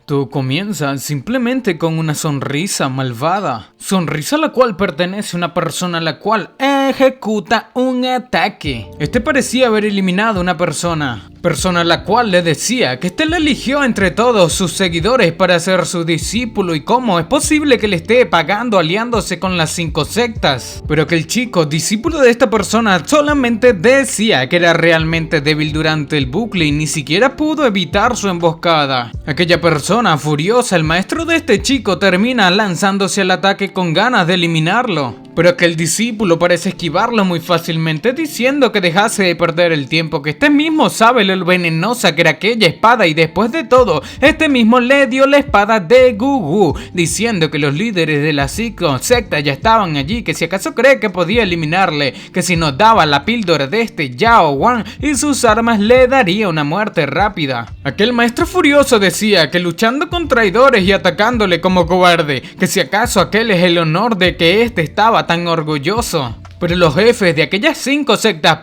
Todo comienza simplemente con una sonrisa malvada. Sonrisa a la cual pertenece una persona a la cual ejecuta un ataque. Este parecía haber eliminado a una persona a la cual le decía que le eligió entre todos sus seguidores para ser su discípulo y cómo es posible que le esté pagando aliándose con las 5 sectas. Pero que el chico, discípulo de esta persona, solamente decía que era realmente débil durante el bucle y ni siquiera pudo evitar su emboscada. Aquella persona furiosa, el maestro de este chico, termina lanzándose al ataque con ganas de eliminarlo. Pero aquel discípulo parece esquivarlo muy fácilmente, diciendo que dejase de perder el tiempo, que este mismo sabe lo venenosa que era aquella espada, y después de todo, este mismo le dio la espada de Gugu, diciendo que los líderes de la 5 secta ya estaban allí, que si acaso cree que podía eliminarle, que si nos daba la píldora de este Yao Wang y sus armas le daría una muerte rápida. Aquel maestro furioso decía que luchando con traidores y atacándole como cobarde, que si acaso aquel es el honor de que este estaba tan orgulloso. Pero los jefes de aquellas 5 sectas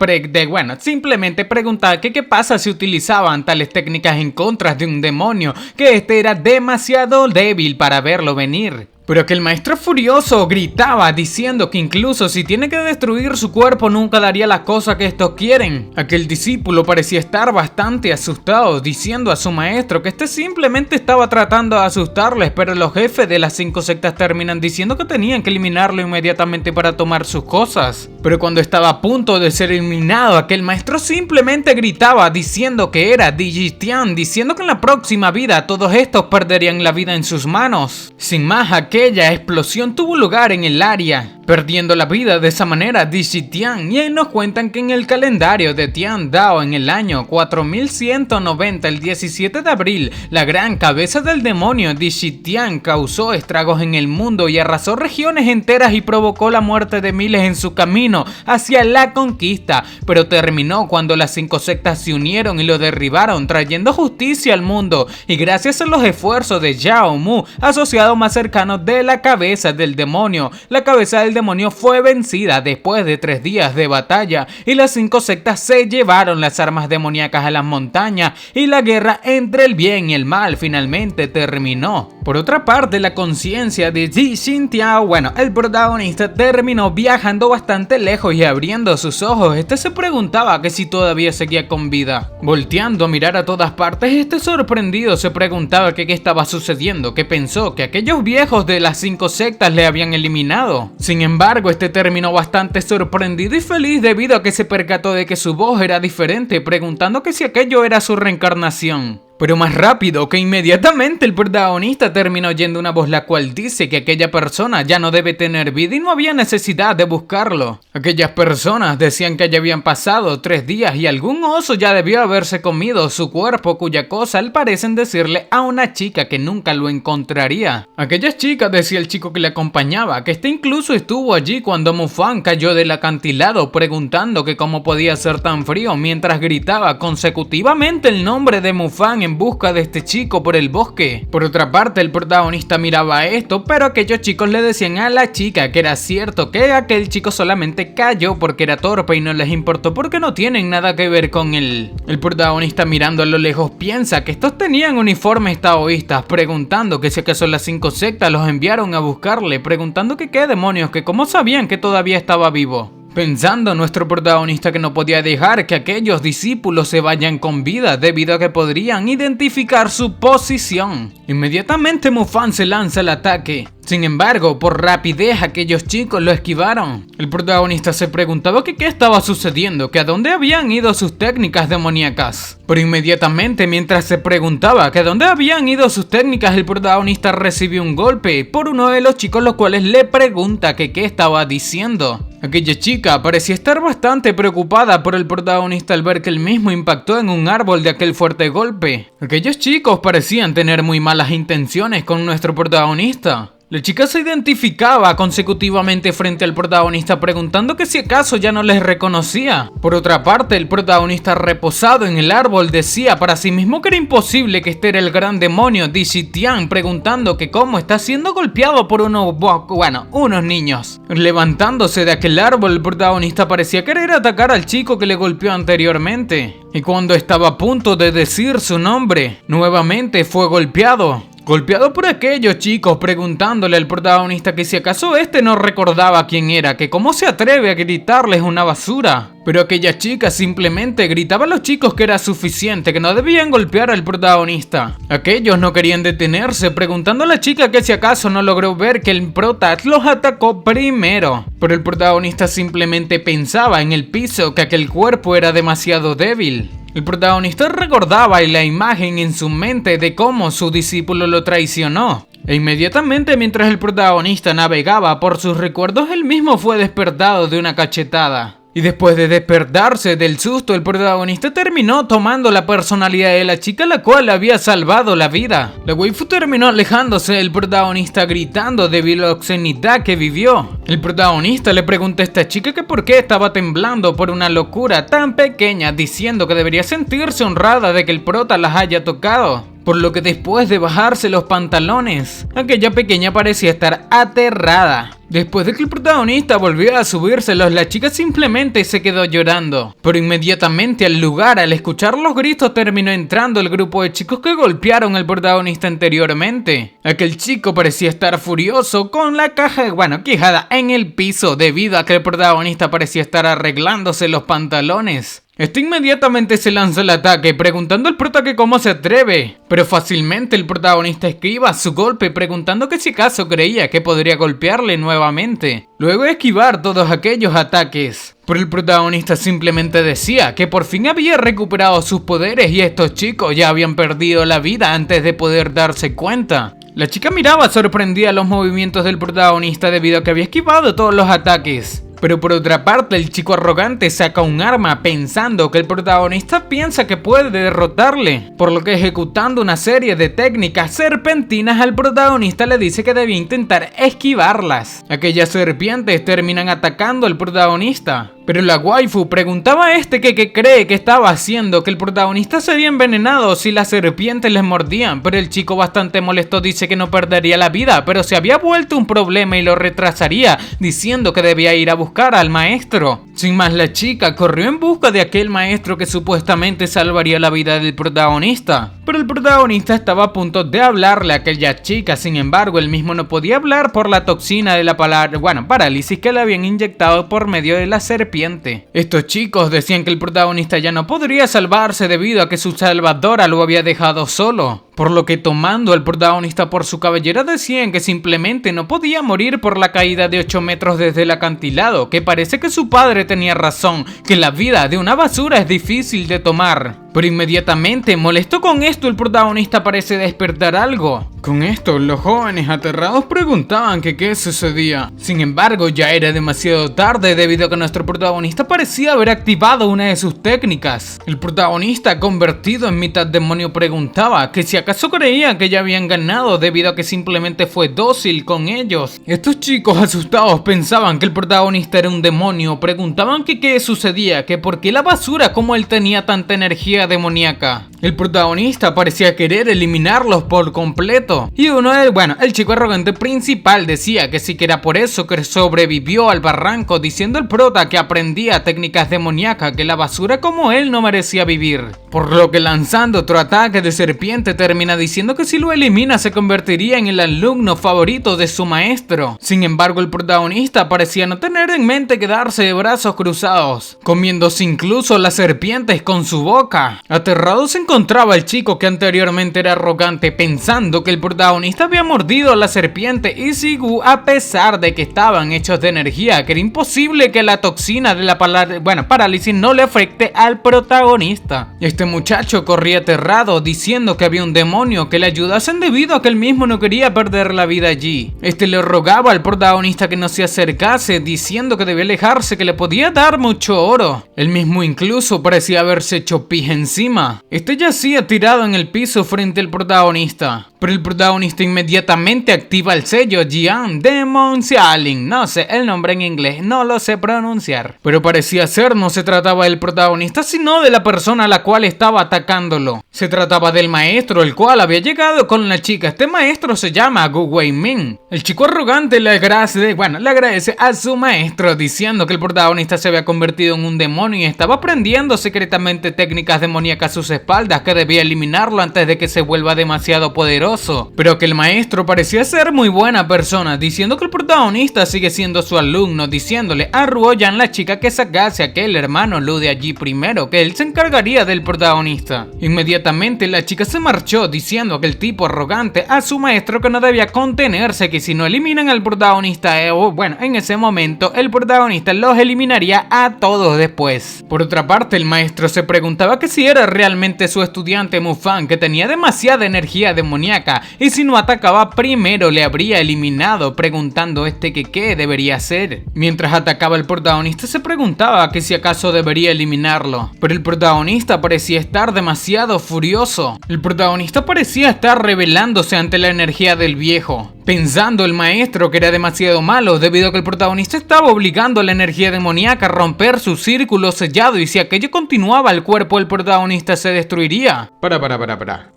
simplemente preguntaban que qué pasa si utilizaban tales técnicas en contra de un demonio, que este era demasiado débil para verlo venir. Pero aquel maestro furioso gritaba diciendo que incluso si tiene que destruir su cuerpo nunca daría las cosas que estos quieren. Aquel discípulo parecía estar bastante asustado, diciendo a su maestro que simplemente estaba tratando de asustarles, pero los jefes de las 5 sectas terminan diciendo que tenían que eliminarlo inmediatamente para tomar sus cosas. Pero cuando estaba a punto de ser eliminado, aquel maestro simplemente gritaba diciendo que era Digitian, diciendo que en la próxima vida todos estos perderían la vida en sus manos. Sin más, aquella explosión tuvo lugar en el área, perdiendo la vida de esa manera Digitian, y ahí nos cuentan que en el calendario de Tian Dao en el año 4190, el 17 de abril, la gran cabeza del demonio Digitian causó estragos en el mundo y arrasó regiones enteras y provocó la muerte de miles en su camino hacia la conquista, pero terminó cuando las 5 sectas se unieron y lo derribaron, trayendo justicia al mundo, y gracias a los esfuerzos de Yao Mu, asociado más cercano de la cabeza del demonio, la cabeza del demonio fue vencida después de 3 días de batalla, y las 5 sectas se llevaron las armas demoníacas a las montañas, y la guerra entre el bien y el mal finalmente terminó. Por otra parte, la conciencia de Ji Xintiao, el protagonista, terminó viajando bastante lejos y abriendo sus ojos. Se preguntaba que si todavía seguía con vida. Volteando a mirar a todas partes, sorprendido se preguntaba que qué estaba sucediendo, que pensó que aquellos viejos de las 5 sectas le habían eliminado. Sin embargo, terminó bastante sorprendido y feliz debido a que se percató de que su voz era diferente, preguntando que si aquello era su reencarnación. Pero más rápido que inmediatamente el protagonista terminó oyendo una voz la cual dice que aquella persona ya no debe tener vida y no había necesidad de buscarlo. Aquellas personas decían que ya habían pasado 3 días y algún oso ya debió haberse comido su cuerpo, cuya cosa al parecen decirle a una chica que nunca lo encontraría. Aquellas chicas, decía el chico que le acompañaba, que incluso estuvo allí cuando Mufang cayó del acantilado, preguntando que cómo podía ser tan frío mientras gritaba consecutivamente el nombre de Mufang en busca de este chico por el bosque. Por otra parte, el protagonista miraba esto, pero aquellos chicos le decían a la chica que era cierto que aquel chico solamente cayó porque era torpe y no les importó porque no tienen nada que ver con él. El protagonista, mirando a lo lejos, piensa que estos tenían uniformes taoístas, preguntando que si acaso las 5 sectas los enviaron a buscarle, preguntando que qué demonios, que cómo sabían que todavía estaba vivo. Pensando nuestro protagonista que no podía dejar que aquellos discípulos se vayan con vida debido a que podrían identificar su posición. Inmediatamente Mufang se lanza al ataque. Sin embargo, por rapidez aquellos chicos lo esquivaron. El protagonista se preguntaba que qué estaba sucediendo, que a dónde habían ido sus técnicas demoníacas. Pero inmediatamente, mientras se preguntaba que a dónde habían ido sus técnicas, el protagonista recibió un golpe por uno de los chicos, los cuales le pregunta que qué estaba diciendo. Aquella chica parecía estar bastante preocupada por el protagonista al ver que él mismo impactó en un árbol de aquel fuerte golpe. Aquellos chicos parecían tener muy malas intenciones con nuestro protagonista. La chica se identificaba consecutivamente frente al protagonista, preguntando que si acaso ya no les reconocía. Por otra parte, el protagonista, reposado en el árbol, decía para sí mismo que era imposible que este era el gran demonio Digitian, preguntando que cómo está siendo golpeado por unos niños. Levantándose de aquel árbol, el protagonista parecía querer atacar al chico que le golpeó anteriormente. Y cuando estaba a punto de decir su nombre, nuevamente fue golpeado. golpeado por aquellos chicos preguntándole al protagonista que si acaso este no recordaba quién era, que cómo se atreve a gritarles una basura. Pero aquella chica simplemente gritaba a los chicos que era suficiente, que no debían golpear al protagonista. Aquellos no querían detenerse, preguntando a la chica que si acaso no logró ver que el prota los atacó primero. Pero el protagonista simplemente pensaba en el piso que aquel cuerpo era demasiado débil. El protagonista recordaba la imagen en su mente de cómo su discípulo lo traicionó. E inmediatamente mientras el protagonista navegaba por sus recuerdos, él mismo fue despertado de una cachetada. Y después de despertarse del susto, el protagonista terminó tomando la personalidad de la chica a la cual le había salvado la vida. La waifu terminó alejándose del protagonista gritando debido a la obscenidad que vivió. El protagonista le pregunta a esta chica que por qué estaba temblando por una locura tan pequeña, diciendo que debería sentirse honrada de que el prota las haya tocado. Por lo que después de bajarse los pantalones, aquella pequeña parecía estar aterrada. Después de que el protagonista volvió a subírselos, la chica simplemente se quedó llorando. Pero inmediatamente al lugar, al escuchar los gritos, terminó entrando el grupo de chicos que golpearon al protagonista anteriormente. Aquel chico parecía estar furioso con la caja, quejada en el piso debido a que el protagonista parecía estar arreglándose los pantalones. Este inmediatamente se lanza al ataque, preguntando al prota que cómo se atreve. Pero fácilmente el protagonista esquiva su golpe, preguntando que si acaso creía que podría golpearle nuevamente, luego de esquivar todos aquellos ataques. Pero el protagonista simplemente decía que por fin había recuperado sus poderes y estos chicos ya habían perdido la vida antes de poder darse cuenta. La chica miraba sorprendida los movimientos del protagonista debido a que había esquivado todos los ataques. Pero por otra parte, el chico arrogante saca un arma pensando que el protagonista piensa que puede derrotarle, por lo que ejecutando una serie de técnicas serpentinas al protagonista le dice que debe intentar esquivarlas. Aquellas serpientes terminan atacando al protagonista. Pero la waifu preguntaba a este que qué cree que estaba haciendo, que el protagonista sería envenenado si las serpientes les mordían, pero el chico bastante molesto dice que no perdería la vida, pero se había vuelto un problema y lo retrasaría, diciendo que debía ir a buscar al maestro. Sin más, la chica corrió en busca de aquel maestro que supuestamente salvaría la vida del protagonista. Pero el protagonista estaba a punto de hablarle a aquella chica, sin embargo, él mismo no podía hablar por la toxina de la parálisis que le habían inyectado por medio de la serpiente. Estos chicos decían que el protagonista ya no podría salvarse debido a que su salvadora lo había dejado solo. Por lo que tomando al protagonista por su cabellera decían que simplemente no podía morir por la caída de 8 metros desde el acantilado, que parece que su padre tenía razón, que la vida de una basura es difícil de tomar. Pero inmediatamente, molesto con esto, el protagonista parece despertar algo. Con esto, los jóvenes aterrados preguntaban que qué sucedía. Sin embargo, ya era demasiado tarde debido a que nuestro protagonista parecía haber activado una de sus técnicas. El protagonista, convertido en mitad demonio, preguntaba que si acaso creían que ya habían ganado debido a que simplemente fue dócil con ellos. Estos chicos asustados pensaban que el protagonista era un demonio, preguntaban que qué sucedía, que por qué la basura, como él tenía tanta energía demoníaca. El protagonista parecía querer eliminarlos por completo. Y el chico arrogante principal decía que sí que era por eso que sobrevivió al barranco, diciendo el prota que aprendía técnicas demoníacas, que la basura como él no merecía vivir. Por lo que lanzando otro ataque de serpiente termina diciendo que si lo elimina se convertiría en el alumno favorito de su maestro. Sin embargo, el protagonista parecía no tener en mente quedarse de brazos cruzados, comiéndose incluso las serpientes con su boca. Aterrado se encontraba el chico que anteriormente era arrogante, pensando que el protagonista había mordido a la serpiente y Sigu, a pesar de que estaban hechos de energía, que era imposible que la toxina de la parálisis no le afecte al protagonista. Este muchacho corría aterrado, diciendo que había un demonio que le ayudasen debido a que él mismo no quería perder la vida allí. Este le rogaba al protagonista que no se acercase, diciendo que debía alejarse, que le podía dar mucho oro. Él mismo incluso parecía haberse hecho pija encima. Este yacía tirado en el piso frente al protagonista. Pero el protagonista inmediatamente activa el sello Jian Demonsialing. No sé el nombre en inglés, no lo sé pronunciar. Pero parecía ser, no se trataba del protagonista, sino de la persona a la cual estaba atacándolo. Se trataba del maestro, el cual había llegado con la chica. Este maestro se llama Gu Weimin. El chico arrogante le agradece a su maestro, diciendo que el protagonista se había convertido en un demonio y estaba aprendiendo secretamente técnicas demoníacas a sus espaldas, que debía eliminarlo antes de que se vuelva demasiado poderoso poderoso, pero que el maestro parecía ser muy buena persona, diciendo que el protagonista sigue siendo su alumno, diciéndole a Ruoyan, la chica, que sacase a aquel hermano Lu de allí primero, que él se encargaría del protagonista. Inmediatamente la chica se marchó, diciendo a aquel tipo arrogante a su maestro que no debía contenerse, que si no eliminan al protagonista, bueno, en ese momento el protagonista los eliminaría a todos después. Por otra parte, el maestro se preguntaba que si era realmente su estudiante Mufang, que tenía demasiada energía demoníaca, y si no atacaba primero le habría eliminado, preguntando que qué debería hacer. Mientras atacaba el protagonista se preguntaba que si acaso debería eliminarlo, pero el protagonista parecía estar demasiado furioso. El protagonista parecía estar rebelándose ante la energía del viejo, pensando el maestro que era demasiado malo debido a que el protagonista estaba obligando a la energía demoníaca a romper su círculo sellado, y si aquello continuaba el cuerpo del protagonista se destruiría. Para.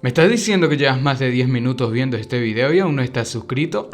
¿Me estás diciendo que llevas más de 10 minutos viendo este video y aún no estás suscrito?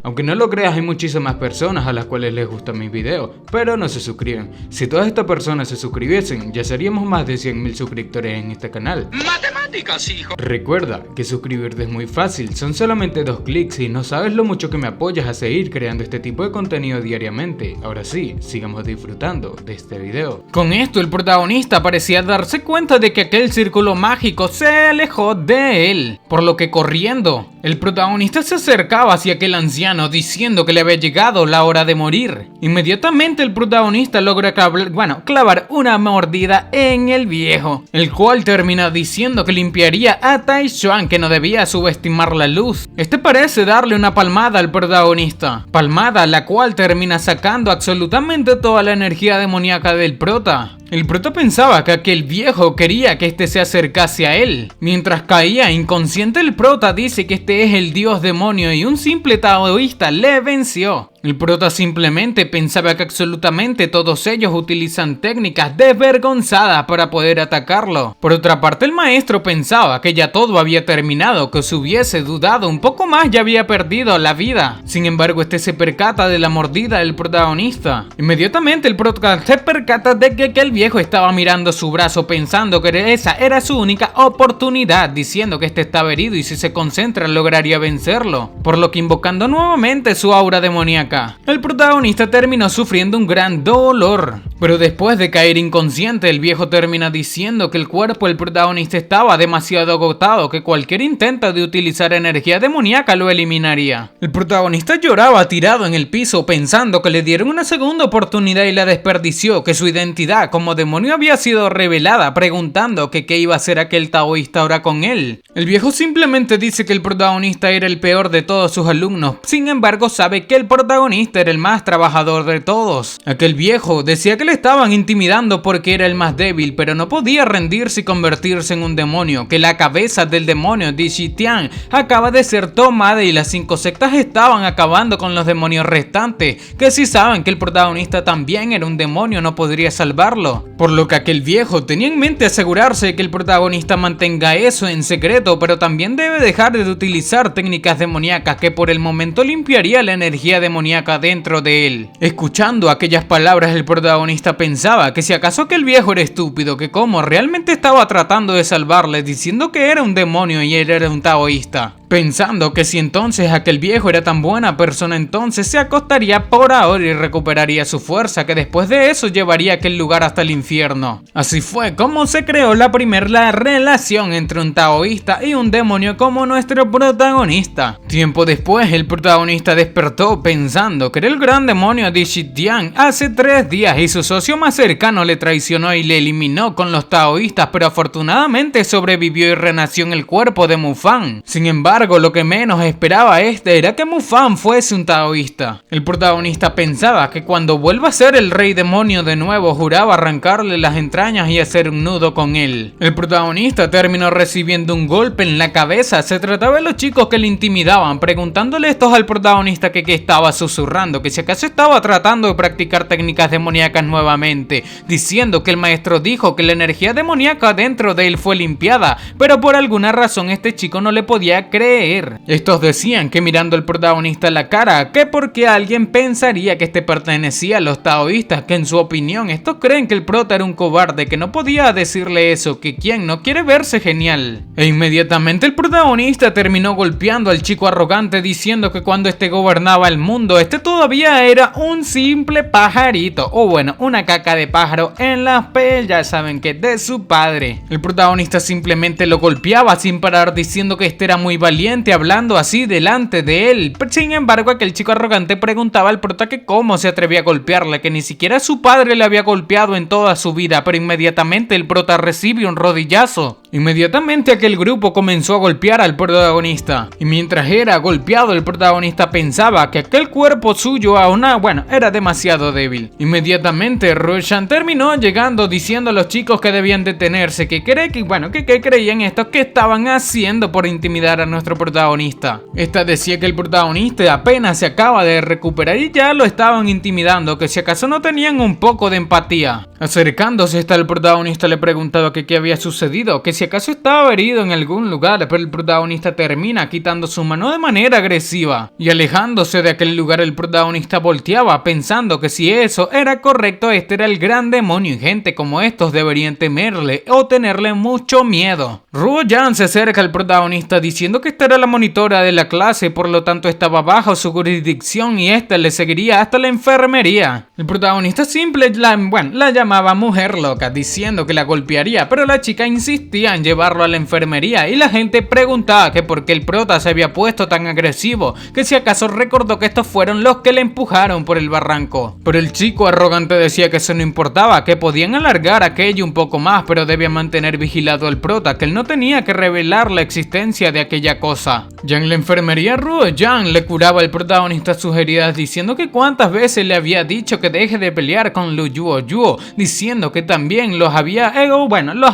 Aunque no lo creas, hay muchísimas personas a las cuales les gustan mis videos, pero no se suscriben. Si todas estas personas se suscribiesen, ya seríamos más de 100.000 suscriptores en este canal. ¡Matemáticas, hijo! Recuerda que suscribirte es muy fácil, son solamente 2 clics y no sabes lo mucho que me apoyas a seguir creando este tipo de contenido diariamente. Ahora sí, sigamos disfrutando de este video. Con esto el protagonista parecía darse cuenta de que aquel círculo mágico se alejó de él, por lo que corriendo, el protagonista se acercaba hacia aquel anciano diciendo que le había llegado la hora de morir. Inmediatamente el protagonista logra clavar una mordida en el viejo, el cual termina diciendo que limpiaría a Tai Xuan, que no debía subestimar la luz. Este parece darle una palmada al protagonista, palmada la cual termina sacando absolutamente toda la energía demoníaca del prota. El prota pensaba que aquel viejo quería que este se acercase a él. Mientras caía inconsciente, el prota dice que este es el dios demonio y un simple taoísta le venció. El prota simplemente pensaba que absolutamente todos ellos utilizan técnicas desvergonzadas para poder atacarlo. Por otra parte, el maestro pensaba que ya todo había terminado, que si hubiese dudado un poco más ya había perdido la vida. Sin embargo, este se percata de la mordida del protagonista. Inmediatamente el prota se percata de que aquel viejo estaba mirando su brazo, pensando que esa era su única oportunidad, diciendo que este estaba herido y si se concentra lograría vencerlo, por lo que invocando nuevamente su aura demoníaca, el protagonista terminó sufriendo un gran dolor. Pero después de caer inconsciente, el viejo termina diciendo que el cuerpo del protagonista estaba demasiado agotado, que cualquier intento de utilizar energía demoníaca lo eliminaría. El protagonista lloraba tirado en el piso, pensando que le dieron una segunda oportunidad y la desperdició, que su identidad como demonio había sido revelada, preguntando que qué iba a hacer aquel taoísta ahora con él. El viejo simplemente dice que el protagonista era el peor de todos sus alumnos, sin embargo sabe que el protagonista era el más trabajador de todos. Aquel viejo decía que le estaban intimidando porque era el más débil, pero no podía rendirse y convertirse en un demonio, que la cabeza del demonio de Xitian acaba de ser tomada y las 5 sectas estaban acabando con los demonios restantes, que si saben que el protagonista también era un demonio no podría salvarlo, por lo que aquel viejo tenía en mente asegurarse de que el protagonista mantenga eso en secreto, pero también debe dejar de utilizar técnicas demoníacas que por el momento limpiaría la energía demoníaca dentro de él. Escuchando aquellas palabras, el protagonista pensaba que si acaso aquel viejo era estúpido, que como realmente estaba tratando de salvarle diciendo que era un demonio y él era un taoísta. Pensando que si entonces aquel viejo era tan buena persona, entonces se acostaría por ahora y recuperaría su fuerza, que después de eso llevaría aquel lugar hasta el infierno. Así fue como se creó la primera relación entre un taoísta y un demonio como nuestro protagonista. Tiempo después, el protagonista despertó pensando que era el gran demonio de Xitian hace 3 días y su socio más cercano le traicionó y le eliminó con los taoístas, pero afortunadamente sobrevivió y renació en el cuerpo de Mufang. Sin embargo, lo que menos esperaba era que Mufang fuese un taoísta. El protagonista pensaba que cuando vuelva a ser el rey demonio de nuevo, juraba arrancarle las entrañas y hacer un nudo con él. El protagonista terminó recibiendo un golpe en la cabeza. Se trataba de los chicos que le intimidaban, preguntándole estos al protagonista que estaba susurrando, que si acaso estaba tratando de practicar técnicas demoníacas nuevamente, diciendo que el maestro dijo que la energía demoníaca dentro de él fue limpiada, pero por alguna razón este chico no le podía creer creer. Estos decían que mirando al protagonista a la cara, que porque alguien pensaría que este pertenecía a los taoístas, que en su opinión estos creen que el prota era un cobarde, que no podía decirle eso, que quien no quiere verse genial. E inmediatamente el protagonista terminó golpeando al chico arrogante diciendo que cuando este gobernaba el mundo, este todavía era un simple pajarito, o bueno, una caca de pájaro en las pelas, ya saben que de su padre. El protagonista simplemente lo golpeaba sin parar diciendo que este era muy valiente hablando así delante de él. Sin embargo, aquel chico arrogante preguntaba al prota que cómo se atrevía a golpearle, que ni siquiera su padre le había golpeado en toda su vida, pero inmediatamente el prota recibe un rodillazo. Inmediatamente aquel grupo comenzó a golpear al protagonista, y mientras era golpeado el protagonista pensaba que aquel cuerpo suyo era demasiado débil. Inmediatamente Roshan terminó llegando diciendo a los chicos que debían detenerse, que creían estos que estaban haciendo por intimidar a nuestro protagonista. Esta decía que el protagonista apenas se acaba de recuperar y ya lo estaban intimidando, que si acaso no tenían un poco de empatía. Acercándose hasta el protagonista le preguntaba que qué había sucedido, que si acaso estaba herido en algún lugar, pero el protagonista termina quitando su mano de manera agresiva. Y alejándose de aquel lugar el protagonista volteaba pensando que si eso era correcto, este era el gran demonio y gente como estos deberían temerle o tenerle mucho miedo. Ruo-Yan se acerca al protagonista diciendo que esta era la monitora de la clase, por lo tanto estaba bajo su jurisdicción y esta le seguiría hasta la enfermería. El protagonista la llamaba mujer loca diciendo que la golpearía, pero la chica insistía en llevarlo a la enfermería y la gente preguntaba que por qué el prota se había puesto tan agresivo, que si acaso recordó que estos fueron los que le empujaron por el barranco. Pero el chico arrogante decía que eso no importaba, que podían alargar aquello un poco más, pero debían mantener vigilado al prota, que él no tenía que revelar la existencia de aquella cosa. Ya en la enfermería Ruo-Yan le curaba al protagonista sus heridas diciendo que cuántas veces le había dicho que deje de pelear con Lu Yuo, diciendo que también los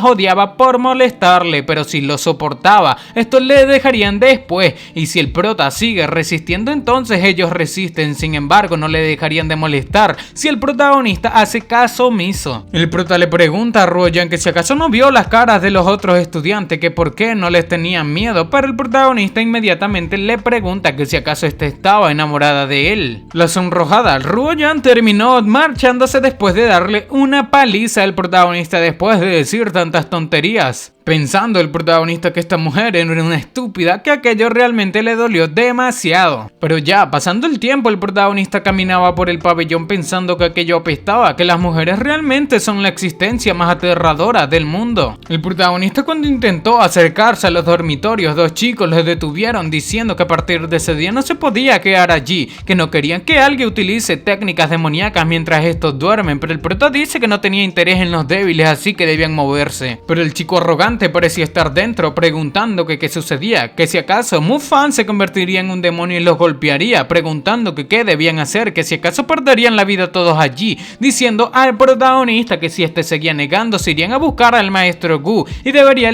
odiaba por molestarle, pero si lo soportaba, estos le dejarían después, y si el prota sigue resistiendo, entonces ellos resisten. Sin embargo, no le dejarían de molestar si el protagonista hace caso omiso. El prota le pregunta a Ruo-Yan que si acaso no vio las caras de los otros estudiantes, que por qué no les tenían miedo, pero el protagonista inmediatamente le pregunta que si acaso estaba enamorada de él. La sonrojada Ruo-Yan terminó marchándose después de darle una paliza al protagonista después de decir tantas tonterías. Pensando el protagonista que esta mujer era una estúpida, que aquello realmente le dolió demasiado. Pero ya pasando el tiempo, el protagonista caminaba por el pabellón pensando que aquello apestaba, que las mujeres realmente son la existencia más aterradora del mundo. El protagonista, cuando intentó acercarse a los dormitorios, dos chicos los detuvieron diciendo que a partir de ese día no se podía quedar allí, que no querían que alguien utilice técnicas demoníacas mientras estos duermen, pero el prota dice que no tenía interés en los débiles, así que debían moverse. Pero el chico arrogante parecía estar dentro, preguntando que qué sucedía, que si acaso Mufan se convertiría en un demonio y los golpearía, preguntando que qué debían hacer, que si acaso perderían la vida todos allí, diciendo al protagonista que si este seguía negando se irían a buscar al maestro Gu y debería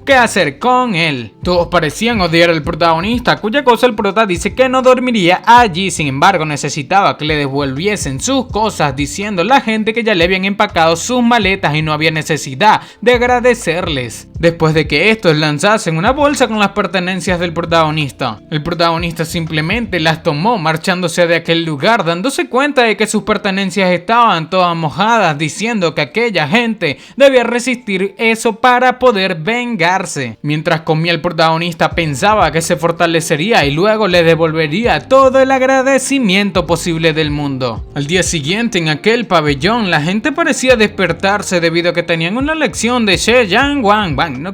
qué hacer con él. Todos parecían odiar al protagonista, cuya cosa el prota dice que no dormiría allí, sin embargo necesitaba que le devolviesen sus cosas, diciendo a la gente que ya le habían empacado sus maletas y no había necesidad de agradecerles. Después de que estos lanzasen una bolsa con las pertenencias del protagonista, el protagonista simplemente las tomó, marchándose de aquel lugar, dándose cuenta de que sus pertenencias estaban todas mojadas, diciendo que aquella gente debía resistir eso para poder vengarse. Mientras comía, el protagonista pensaba que se fortalecería y luego le devolvería todo el agradecimiento posible del mundo. Al día siguiente, en aquel pabellón, la gente parecía despertarse debido a que tenían una lección de Sheyan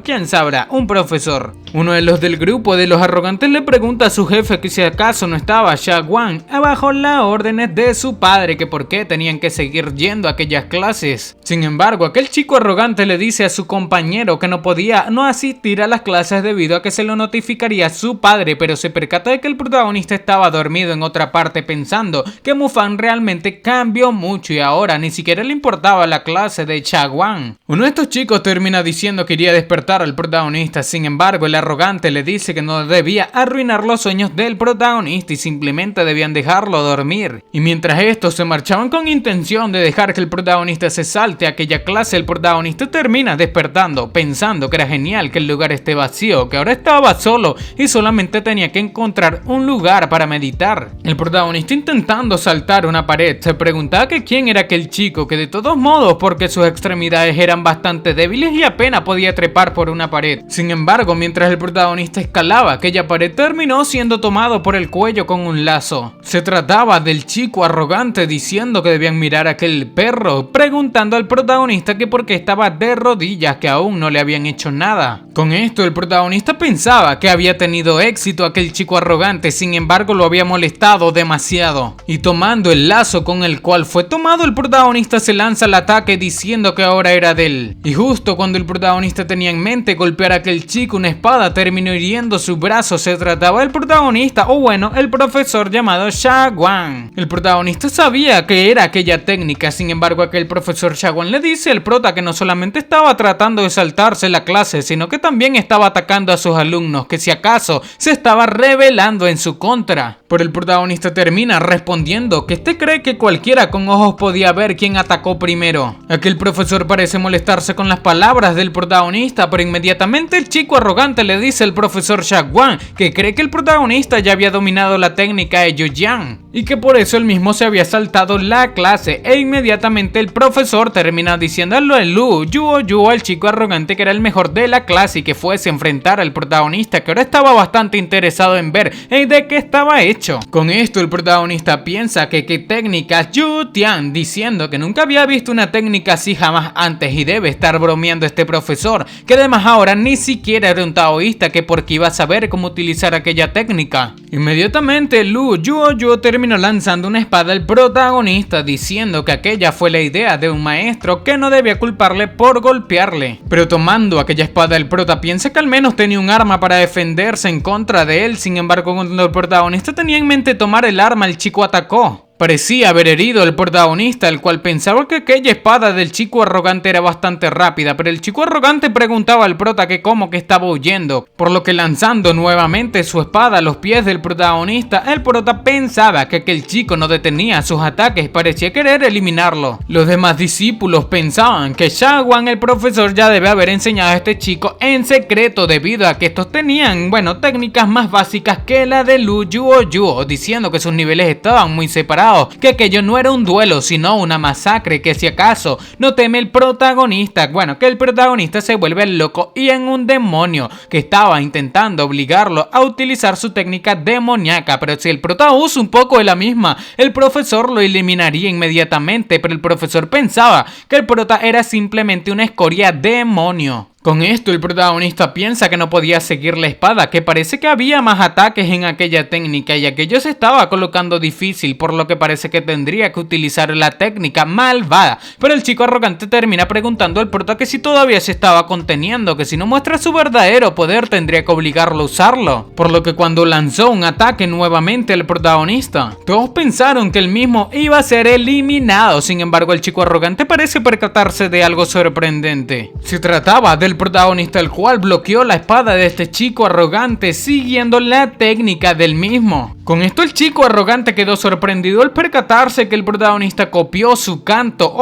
quién sabrá, un profesor. Uno de los del grupo de los arrogantes le pregunta a su jefe que si acaso no estaba Xia Guang bajo las órdenes de su padre, que por qué tenían que seguir yendo a aquellas clases. Sin embargo, aquel chico arrogante le dice a su compañero que no podía no asistir a las clases debido a que se lo notificaría su padre, pero se percata de que el protagonista estaba dormido en otra parte, pensando que Mufan realmente cambió mucho y ahora ni siquiera le importaba la clase de Xia Guang. Uno de estos chicos termina diciendo diciendo que iría a despertar al protagonista. Sin embargo, el arrogante le dice que no debía arruinar los sueños del protagonista y simplemente debían dejarlo dormir. Y mientras estos se marchaban con intención de dejar que el protagonista se salte a aquella clase, el protagonista termina despertando, pensando que era genial que el lugar esté vacío, que ahora estaba solo y solamente tenía que encontrar un lugar para meditar. El protagonista, intentando saltar una pared, se preguntaba que quién era aquel chico, que de todos modos, porque sus extremidades eran bastante débiles y apenas podía trepar por una pared. Sin embargo, mientras el protagonista escalaba aquella pared, terminó siendo tomado por el cuello con un lazo. Se trataba del chico arrogante diciendo que debían mirar a aquel perro, preguntando al protagonista que por qué estaba de rodillas, que aún no le habían hecho nada. Con esto, el protagonista pensaba que había tenido éxito aquel chico arrogante, sin embargo lo había molestado demasiado. Y tomando el lazo con el cual fue tomado, el protagonista se lanza al ataque diciendo que ahora era de él. Y justo cuando el protagonista tenía en mente golpear a aquel chico, una espada terminó hiriendo su brazo. Se trataba del protagonista, o bueno, el profesor llamado Shaguan. El protagonista sabía que era aquella técnica, sin embargo aquel profesor Shaguan le dice al prota que no solamente estaba tratando de saltarse la clase, sino que también estaba atacando a sus alumnos, que si acaso se estaba rebelando en su contra. Pero el protagonista termina respondiendo que este cree que cualquiera con ojos podía ver quién atacó primero. Aquel profesor parece molestarse con las palabras del protagonista, pero inmediatamente el chico arrogante le dice al profesor Shaguan que cree que el protagonista ya había dominado la técnica de Yoyan y que por eso él mismo se había saltado la clase, e inmediatamente el profesor termina diciéndole a Lu Yuo al chico arrogante que era el mejor de la clase y que fuese a enfrentar al protagonista, que ahora estaba bastante interesado en ver de qué estaba hecho. Con esto el protagonista piensa que qué técnica Yu Tian, diciendo que nunca había visto una técnica así jamás antes y debe estar bromeando este profesor, que además ahora ni siquiera era un taoísta, que porque iba a saber cómo utilizar aquella técnica. Inmediatamente Lu Yuo terminó lanzando una espada al protagonista, diciendo que aquella fue la idea de un maestro, que no debía culparle por golpearle. Pero tomando aquella espada, el prota piensa que al menos tenía un arma para defenderse en contra de él. Sin embargo, cuando el protagonista tenía en mente tomar el arma, el chico atacó. Parecía haber herido al protagonista, el cual pensaba que aquella espada del chico arrogante era bastante rápida, pero el chico arrogante preguntaba al prota que cómo que estaba huyendo, por lo que lanzando nuevamente su espada a los pies del protagonista, el prota pensaba que aquel chico no detenía sus ataques, parecía querer eliminarlo. Los demás discípulos pensaban que Shaguan, el profesor, ya debe haber enseñado a este chico en secreto, debido a que estos tenían, técnicas más básicas que la de Lu Yuo, diciendo que sus niveles estaban muy separados, que aquello no era un duelo sino una masacre, que si acaso no teme el protagonista, que el protagonista se vuelve loco y en un demonio, que estaba intentando obligarlo a utilizar su técnica demoníaca, pero si el prota usa un poco de la misma, el profesor lo eliminaría inmediatamente, pero el profesor pensaba que el prota era simplemente una escoria demonio. Con esto el protagonista piensa que no podía seguir la espada, que parece que había más ataques en aquella técnica y aquello se estaba colocando difícil, por lo que parece que tendría que utilizar la técnica malvada. Pero el chico arrogante termina preguntando al prota que si todavía se estaba conteniendo, que si no muestra su verdadero poder tendría que obligarlo a usarlo. Por lo que cuando lanzó un ataque nuevamente al protagonista, todos pensaron que el mismo iba a ser eliminado. Sin embargo, el chico arrogante parece percatarse de algo sorprendente. Se trataba del protagonista, el cual bloqueó la espada de este chico arrogante siguiendo la técnica del mismo. Con esto el chico arrogante quedó sorprendido al percatarse que el protagonista copió su canto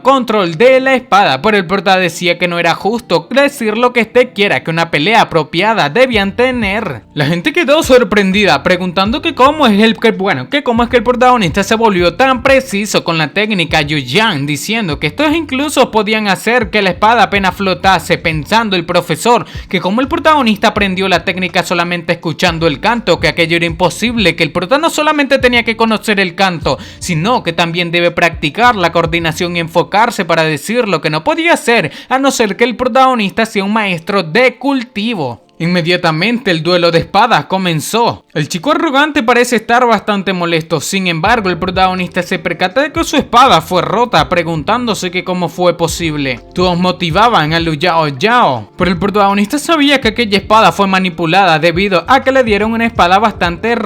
control de la espada, pero el prota decía que no era justo decir lo que este quiera, que una pelea apropiada debían tener. La gente quedó sorprendida preguntando que cómo es que el protagonista se volvió tan preciso con la técnica Yuyan, diciendo que estos incluso podían hacer que la espada apenas flotase, pensando el profesor que como el protagonista aprendió la técnica solamente escuchando el canto, que aquello era imposible, que el prota no solamente tenía que conocer el canto, sino que también debe practicar la coordinación y enfocarse para decir lo que no podía hacer, a no ser que el protagonista sea un maestro de cultivo. Inmediatamente el duelo de espadas comenzó. El chico arrogante parece estar bastante molesto, sin embargo el protagonista se percata de que su espada fue rota, preguntándose que cómo fue posible. Todos motivaban a Liu Yao, pero el protagonista sabía que aquella espada fue manipulada debido a que le dieron una espada bastante,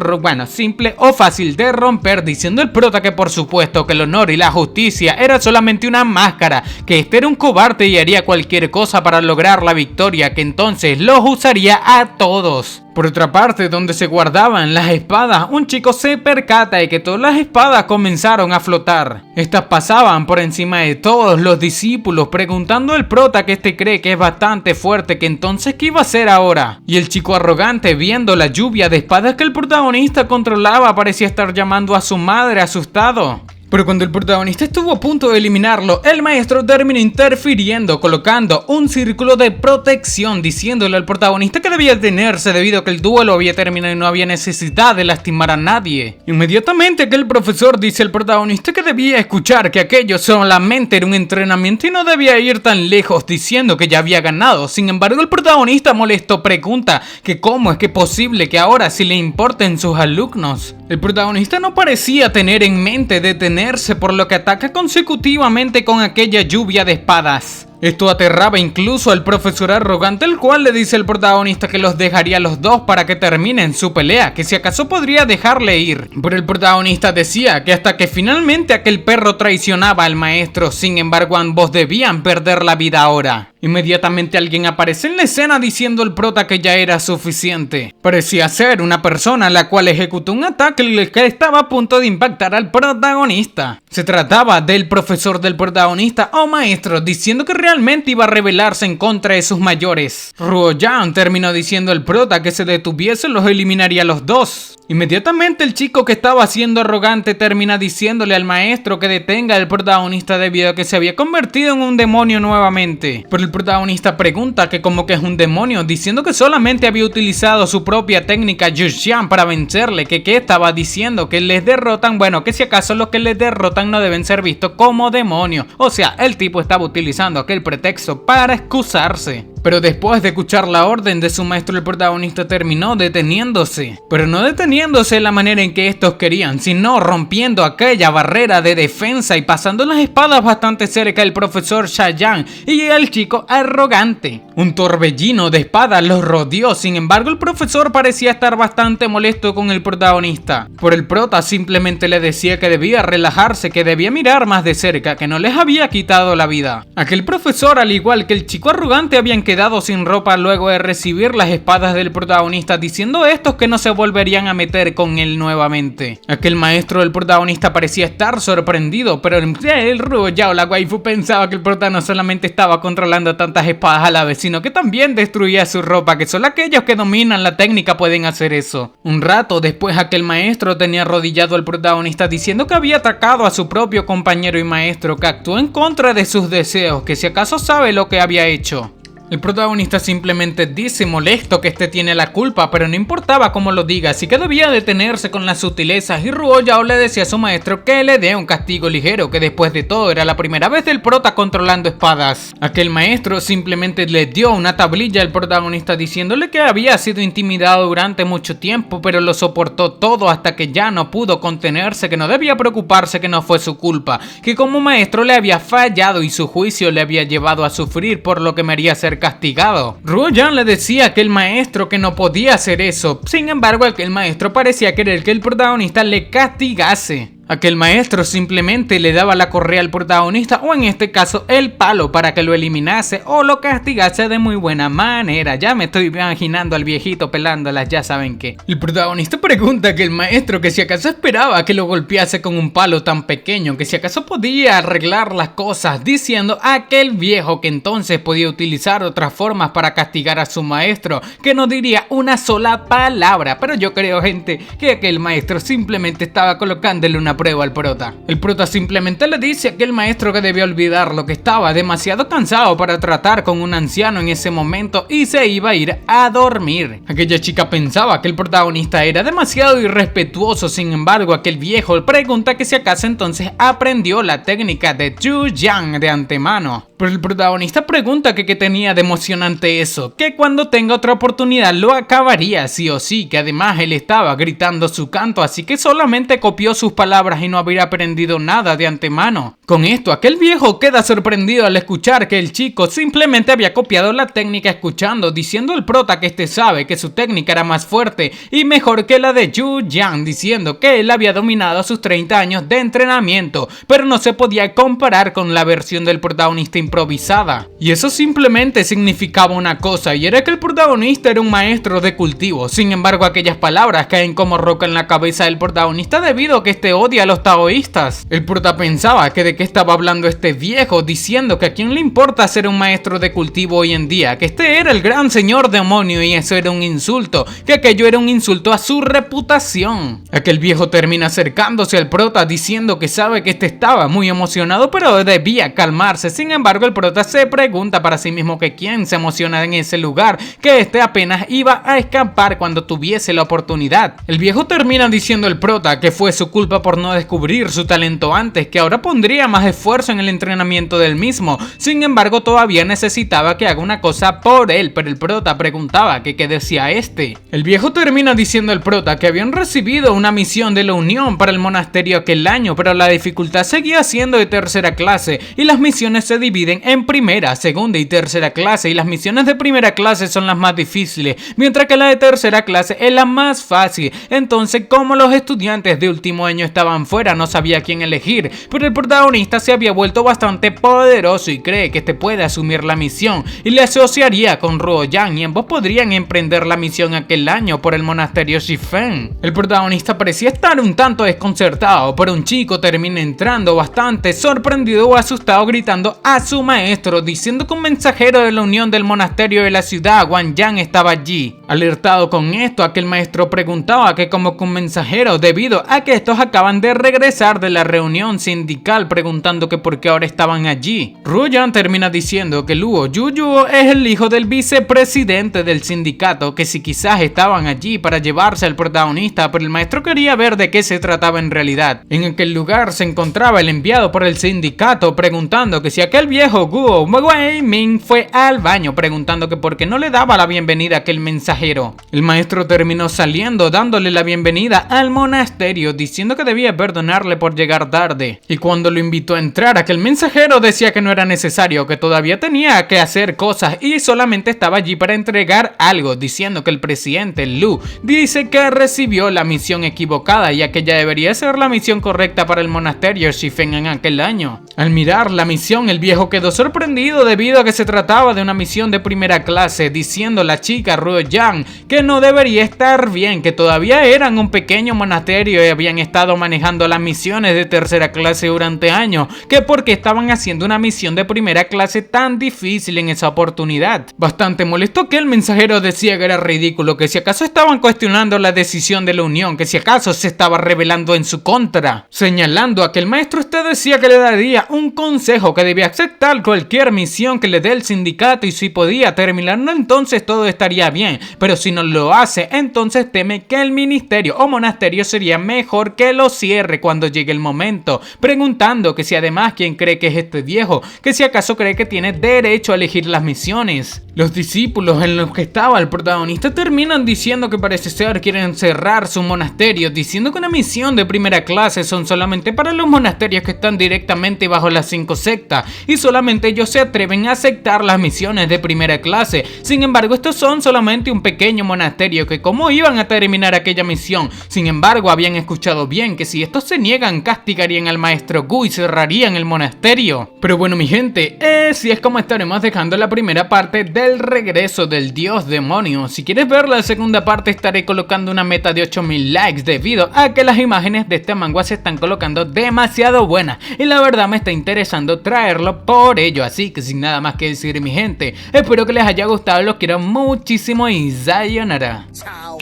simple o fácil de romper, diciendo el prota que por supuesto que el honor y la justicia era solamente una máscara, que este era un cobarde y haría cualquier cosa para lograr la victoria, que entonces los usaría a todos. Por otra parte, donde se guardaban las espadas, un chico se percata de que todas las espadas comenzaron a flotar. Estas pasaban por encima de todos los discípulos, preguntando al prota que este cree que es bastante fuerte, que entonces ¿qué iba a hacer ahora? Y el chico arrogante, viendo la lluvia de espadas que el protagonista controlaba, parecía estar llamando a su madre asustado. Pero cuando el protagonista estuvo a punto de eliminarlo, el maestro terminó interfiriendo, colocando un círculo de protección, diciéndole al protagonista que debía detenerse debido a que el duelo había terminado y no había necesidad de lastimar a nadie. Inmediatamente aquel profesor dice al protagonista que debía escuchar que aquello solamente era un entrenamiento y no debía ir tan lejos, diciendo que ya había ganado. Sin embargo, el protagonista molesto pregunta que cómo es que es posible que ahora sí le importen sus alumnos. El protagonista no parecía tener en mente detenerse, por lo que ataca consecutivamente con aquella lluvia de espadas. Esto aterraba incluso al profesor arrogante, el cual le dice al protagonista que los dejaría a los dos para que terminen su pelea, que si acaso podría dejarle ir. Pero el protagonista decía que hasta que finalmente aquel perro traicionaba al maestro, sin embargo ambos debían perder la vida ahora. Inmediatamente alguien aparece en la escena diciendo al prota que ya era suficiente. Parecía ser una persona la cual ejecutó un ataque que estaba a punto de impactar al protagonista. Se trataba del profesor del protagonista o maestro, diciendo que realmente iba a rebelarse en contra de sus mayores. Ruoyan terminó diciendo al prota que se detuviese, los eliminaría a los dos. Inmediatamente el chico que estaba siendo arrogante termina diciéndole al maestro que detenga al protagonista debido a que se había convertido en un demonio nuevamente. Pero el protagonista pregunta que como que es un demonio, diciendo que solamente había utilizado su propia técnica Yuxian para vencerle, que estaba diciendo que les derrotan, bueno, que si acaso los que les derrotan no deben ser vistos como demonios. O sea, el tipo estaba utilizando aquel pretexto para excusarse. Pero después de escuchar la orden de su maestro, el protagonista terminó deteniéndose. Pero no deteniéndose de la manera en que estos querían, sino rompiendo aquella barrera de defensa y pasando las espadas bastante cerca del profesor Shayan y el chico arrogante. Un torbellino de espadas los rodeó, sin embargo el profesor parecía estar bastante molesto con el protagonista. Por el prota simplemente le decía que debía relajarse, que debía mirar más de cerca, que no les había quitado la vida. Aquel profesor, al igual que el chico arrogante, habían quedado sin ropa luego de recibir las espadas del protagonista, diciendo estos que no se volverían a meter con él nuevamente. Aquel maestro del protagonista parecía estar sorprendido, pero el Ruoyao, la waifu, pensaba que el prota no solamente estaba controlando tantas espadas a la vez, sino que también destruía su ropa, que solo aquellos que dominan la técnica pueden hacer eso. Un rato después, aquel maestro tenía arrodillado al protagonista diciendo que había atacado a su propio compañero y maestro, que actuó en contra de sus deseos, que si acaso sabe lo que había hecho. El protagonista simplemente dice molesto que este tiene la culpa, pero no importaba cómo lo diga, así que debía detenerse con las sutilezas, y Ruoyao le decía a su maestro que le dé un castigo ligero, que después de todo era la primera vez del prota controlando espadas. Aquel maestro simplemente le dio una tablilla al protagonista diciéndole que había sido intimidado durante mucho tiempo, pero lo soportó todo hasta que ya no pudo contenerse, que no debía preocuparse, que no fue su culpa, que como maestro le había fallado y su juicio le había llevado a sufrir, por lo que merecía ser castigado. Ruoyan le decía a aquel maestro que no podía hacer eso, sin embargo aquel maestro parecía querer que el protagonista le castigase. Aquel maestro simplemente le daba la correa al protagonista, o en este caso el palo, para que lo eliminase o lo castigase de muy buena manera. Ya me estoy imaginando al viejito pelándolas, ya saben que. El protagonista pregunta a aquel maestro que si acaso esperaba que lo golpease con un palo tan pequeño, que si acaso podía arreglar las cosas, diciendo a aquel viejo que entonces podía utilizar otras formas para castigar a su maestro, que no diría una sola palabra. Pero yo creo, gente, que aquel maestro simplemente estaba colocándole una prueba al prota. El prota simplemente le dice a aquel maestro que debía olvidar lo que estaba demasiado cansado para tratar con un anciano en ese momento y se iba a ir a dormir. Aquella chica pensaba que el protagonista era demasiado irrespetuoso, sin embargo aquel viejo pregunta que si acaso entonces aprendió la técnica de Zhu-Yang de antemano. Pero el protagonista pregunta que qué tenía de emocionante eso, que cuando tenga otra oportunidad lo acabaría sí o sí, que además él estaba gritando su canto, así que solamente copió sus palabras y no habría aprendido nada de antemano. Con esto, aquel viejo queda sorprendido al escuchar que el chico simplemente había copiado la técnica escuchando, diciendo al prota que este sabe que su técnica era más fuerte y mejor que la de Zhu-Yang, diciendo que él había dominado a sus 30 años de entrenamiento, pero no se podía comparar con la versión del protagonista improvisada. Y eso simplemente significaba una cosa, y era que el protagonista era un maestro de cultivo. Sin embargo, aquellas palabras caen como roca en la cabeza del protagonista debido a que este odia a los taoístas. El prota pensaba que de qué estaba hablando este viejo, diciendo que a quién le importa ser un maestro de cultivo hoy en día, que este era el gran señor demonio y eso era un insulto, que aquello era un insulto a su reputación. Aquel viejo termina acercándose al prota diciendo que sabe que este estaba muy emocionado pero debía calmarse. Sin embargo, el prota se pregunta para sí mismo que quién se emociona en ese lugar, que este apenas iba a escapar cuando tuviese la oportunidad. El viejo termina diciendo al prota que fue su culpa por no descubrir su talento antes, que ahora pondría más esfuerzo en el entrenamiento del mismo. Sin embargo, todavía necesitaba que haga una cosa por él, pero el prota preguntaba que qué decía este. El viejo termina diciendo al prota que habían recibido una misión de la Unión para el monasterio aquel año, pero la dificultad seguía siendo de tercera clase y las misiones se dividen en primera, segunda y tercera clase, y las misiones de primera clase son las más difíciles, mientras que la de tercera clase es la más fácil. Entonces, como los estudiantes de último año estaban fuera, no sabía quién elegir, pero el protagonista se había vuelto bastante poderoso y cree que este puede asumir la misión y le asociaría con Ruoyang y ambos podrían emprender la misión aquel año por el monasterio Shifen. El protagonista parecía estar un tanto desconcertado, pero un chico termina entrando bastante sorprendido o asustado gritando a su maestro, diciendo que un mensajero de la unión del monasterio de la ciudad, Wanyan, estaba allí. Alertado con esto, aquel maestro preguntaba que como que un mensajero, debido a que estos acaban de regresar de la reunión sindical, preguntando que por qué ahora estaban allí. Ruoyang termina diciendo que Luo Yuyu es el hijo del vicepresidente del sindicato, que si quizás estaban allí para llevarse al protagonista, pero el maestro quería ver de qué se trataba en realidad. En aquel lugar se encontraba el enviado por el sindicato preguntando que si aquel viejo Guo Wei Ming fue al baño, preguntando que por qué no le daba la bienvenida a aquel mensajero. El maestro terminó saliendo dándole la bienvenida al monasterio, diciendo que debía perdonarle por llegar tarde. Y cuando lo invitó a entrar, aquel mensajero decía que no era necesario, que todavía tenía que hacer cosas y solamente estaba allí para entregar algo, diciendo que el presidente Lu dice que recibió la misión equivocada, ya que ya debería ser la misión correcta para el monasterio Shifen en aquel año. Al mirar la misión, el viejo quedó sorprendido debido a que se trataba de una misión de primera clase, diciendo la chica Ruoyang que no debería estar bien, que todavía eran un pequeño monasterio y habían estado manejando las misiones de tercera clase durante años, que porque estaban haciendo una misión de primera clase tan difícil en esa oportunidad. Bastante molesto que el mensajero decía que era ridículo, que si acaso estaban cuestionando la decisión de la unión, que si acaso se estaba rebelando en su contra, señalando a que el maestro decía que le daría un consejo, que debía aceptar cualquier misión que le dé el sindicato y si podía terminarlo entonces todo estaría bien, pero si no lo hace entonces teme que el ministerio o monasterio sería mejor que lo cierre cuando llegue el momento, preguntando que si además quién cree que es este viejo, que si acaso cree que tiene derecho a elegir las misiones. Los discípulos en los que estaba el protagonista terminan diciendo que parece ser quieren cerrar su monasterio, diciendo que una misión de primera clase son solamente para los monasterios que están directamente bajo las 5 sectas y solamente ellos se atreven a aceptar las misiones de primera clase. Sin embargo, estos son solamente un pequeño monasterio que como iban a terminar aquella misión. Sin embargo, habían escuchado bien que si estos se niegan castigarían al maestro Gu y cerrarían el monasterio. Pero bueno mi gente, así es como estaremos dejando la primera parte del regreso del dios demonio. Si quieres ver la segunda parte estaré colocando una meta de 8000 likes debido a que las imágenes de este manga se están colocando demasiado buenas y la verdad me está interesando traerlo por ello. Así que sin nada más que decir mi gente, espero que les haya gustado, los quiero muchísimo y sayonara. Chao.